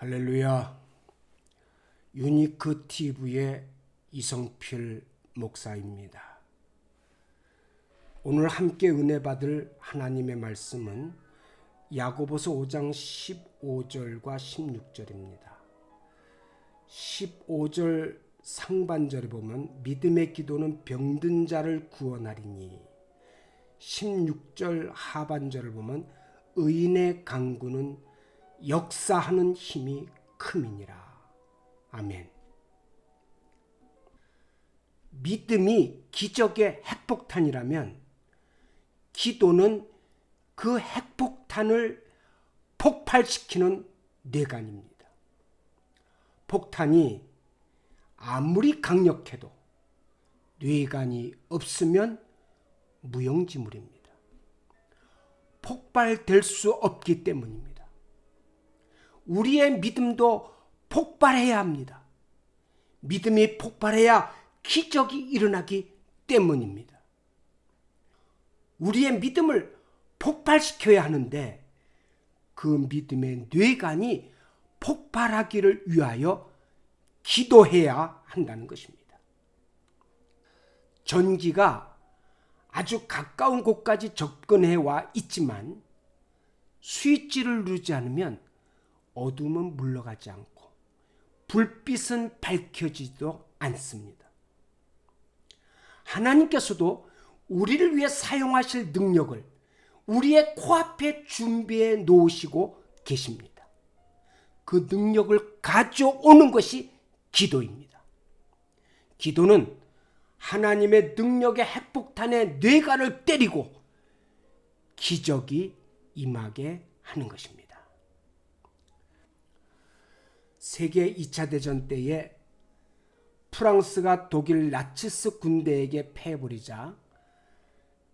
할렐루야. 유니크 TV의 이성필 목사입니다. 오늘 함께 은혜 받을 하나님의 말씀은 야고보서 5장 15절과 16절입니다. 15절 상반절에 보면 믿음의 기도는 병든 자를 구원하리니, 16절 하반절을 보면 의인의 간구는 역사하는 힘이 큼이니라. 아멘. 믿음이 기적의 핵폭탄이라면 기도는 그 핵폭탄을 폭발시키는 뇌관입니다. 폭탄이 아무리 강력해도 뇌관이 없으면 무용지물입니다. 폭발될 수 없기 때문입니다. 우리의 믿음도 폭발해야 합니다. 믿음이 폭발해야 기적이 일어나기 때문입니다. 우리의 믿음을 폭발시켜야 하는데 그 믿음의 뇌관이 폭발하기를 위하여 기도해야 한다는 것입니다. 전기가 아주 가까운 곳까지 접근해 와 있지만 스위치를 누르지 않으면 어둠은 물러가지 않고 불빛은 밝혀지지도 않습니다. 하나님께서도 우리를 위해 사용하실 능력을 우리의 코앞에 준비해 놓으시고 계십니다. 그 능력을 가져오는 것이 기도입니다. 기도는 하나님의 능력의 핵폭탄에 뇌관을 때리고 기적이 임하게 하는 것입니다. 세계 2차 대전 때에 프랑스가 독일 나치스 군대에게 패해버리자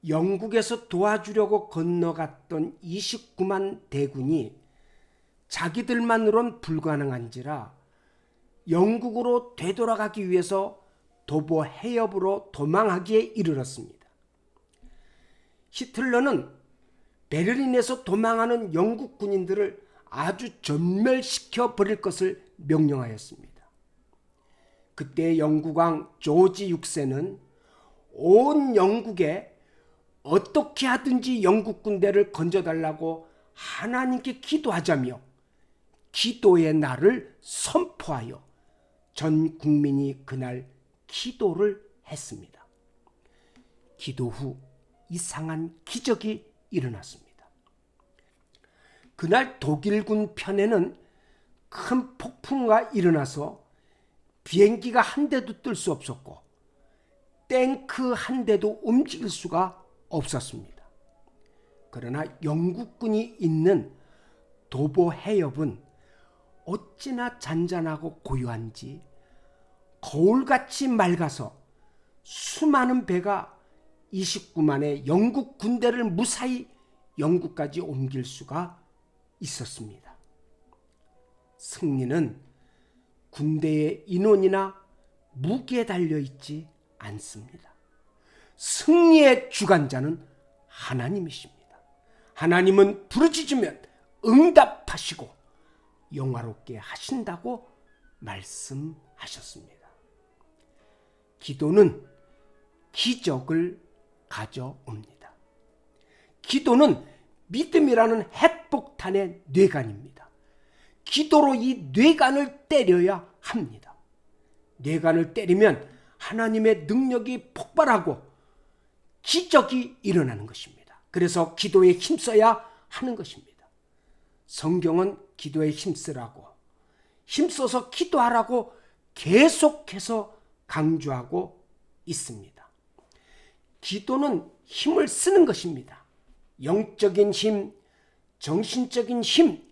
영국에서 도와주려고 건너갔던 29만 대군이 자기들만으론 불가능한지라 영국으로 되돌아가기 위해서 도보 해협으로 도망하기에 이르렀습니다. 히틀러는 베를린에서 도망하는 영국 군인들을 아주 전멸시켜 버릴 것을 명령하였습니다. 그때 영국왕 조지 6세는 온 영국에 어떻게 하든지 영국 군대를 건져달라고 하나님께 기도하자며 기도의 날을 선포하여 전 국민이 그날 기도를 했습니다. 기도 후 이상한 기적이 일어났습니다. 그날 독일군 편에는 큰 폭풍우가 일어나서 비행기가 한 대도 뜰 수 없었고 탱크 한 대도 움직일 수가 없었습니다. 그러나 영국군이 있는 도보 해협은 어찌나 잔잔하고 고요한지 거울같이 맑아서 수많은 배가 29만의 영국 군대를 무사히 영국까지 옮길 수가 있었습니다. 승리는 군대의 인원이나 무기에 달려있지 않습니다. 승리의 주관자는 하나님이십니다. 하나님은 부르짖으면 응답하시고 영화롭게 하신다고 말씀하셨습니다. 기도는 기적을 가져옵니다. 기도는 믿음이라는 핵폭탄의 뇌관입니다. 기도로 이 뇌관을 때려야 합니다. 뇌관을 때리면 하나님의 능력이 폭발하고 기적이 일어나는 것입니다. 그래서 기도에 힘써야 하는 것입니다. 성경은 기도에 힘쓰라고, 힘써서 기도하라고 계속해서 강조하고 있습니다. 기도는 힘을 쓰는 것입니다. 영적인 힘, 정신적인 힘,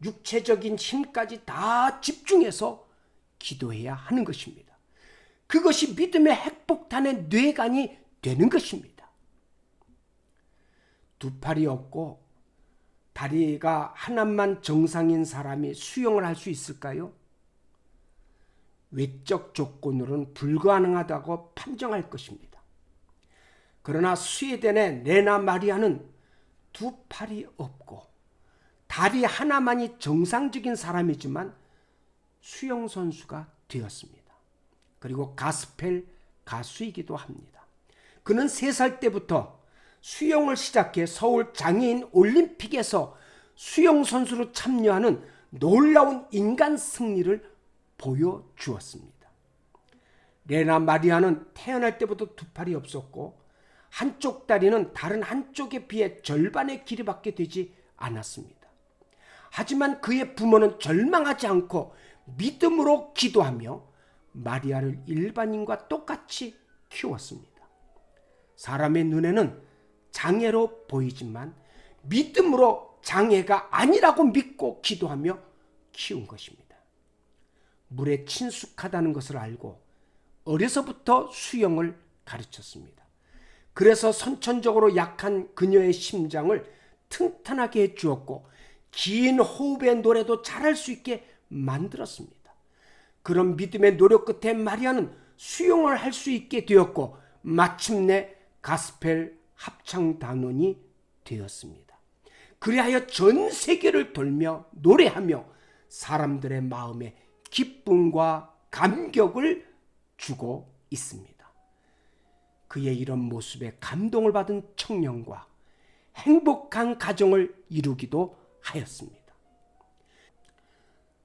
육체적인 힘까지 다 집중해서 기도해야 하는 것입니다. 그것이 믿음의 핵폭탄의 뇌관이 되는 것입니다. 두 팔이 없고 다리가 하나만 정상인 사람이 수영을 할 수 있을까요? 외적 조건으로는 불가능하다고 판정할 것입니다. 그러나 스웨덴의 레나 마리아는 두 팔이 없고 다리 하나만이 정상적인 사람이지만 수영 선수가 되었습니다. 그리고 가스펠 가수이기도 합니다. 그는 3살 때부터 수영을 시작해 서울 장애인 올림픽에서 수영 선수로 참여하는 놀라운 인간 승리를 보여주었습니다. 레나 마리아는 태어날 때부터 두 팔이 없었고 한쪽 다리는 다른 한쪽에 비해 절반의 길이밖에 되지 않았습니다. 하지만 그의 부모는 절망하지 않고 믿음으로 기도하며 마리아를 일반인과 똑같이 키웠습니다. 사람의 눈에는 장애로 보이지만 믿음으로 장애가 아니라고 믿고 기도하며 키운 것입니다. 물에 친숙하다는 것을 알고 어려서부터 수영을 가르쳤습니다. 그래서 선천적으로 약한 그녀의 심장을 튼튼하게 해주었고 긴 호흡의 노래도 잘할 수 있게 만들었습니다. 그런 믿음의 노력 끝에 마리아는 수영을 할 수 있게 되었고 마침내 가스펠 합창단원이 되었습니다. 그리하여 전 세계를 돌며 노래하며 사람들의 마음에 기쁨과 감격을 주고 있습니다. 그의 이런 모습에 감동을 받은 청년과 행복한 가정을 이루기도 하였습니다.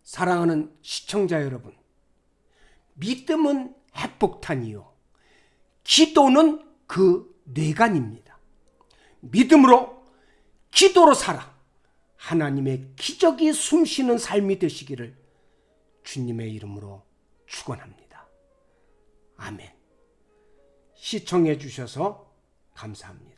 사랑하는 시청자 여러분, 믿음은 핵폭탄이요 기도는 그 뇌관입니다. 믿음으로 기도로 살아 하나님의 기적이 숨쉬는 삶이 되시기를 주님의 이름으로 축원합니다. 아멘. 시청해 주셔서 감사합니다.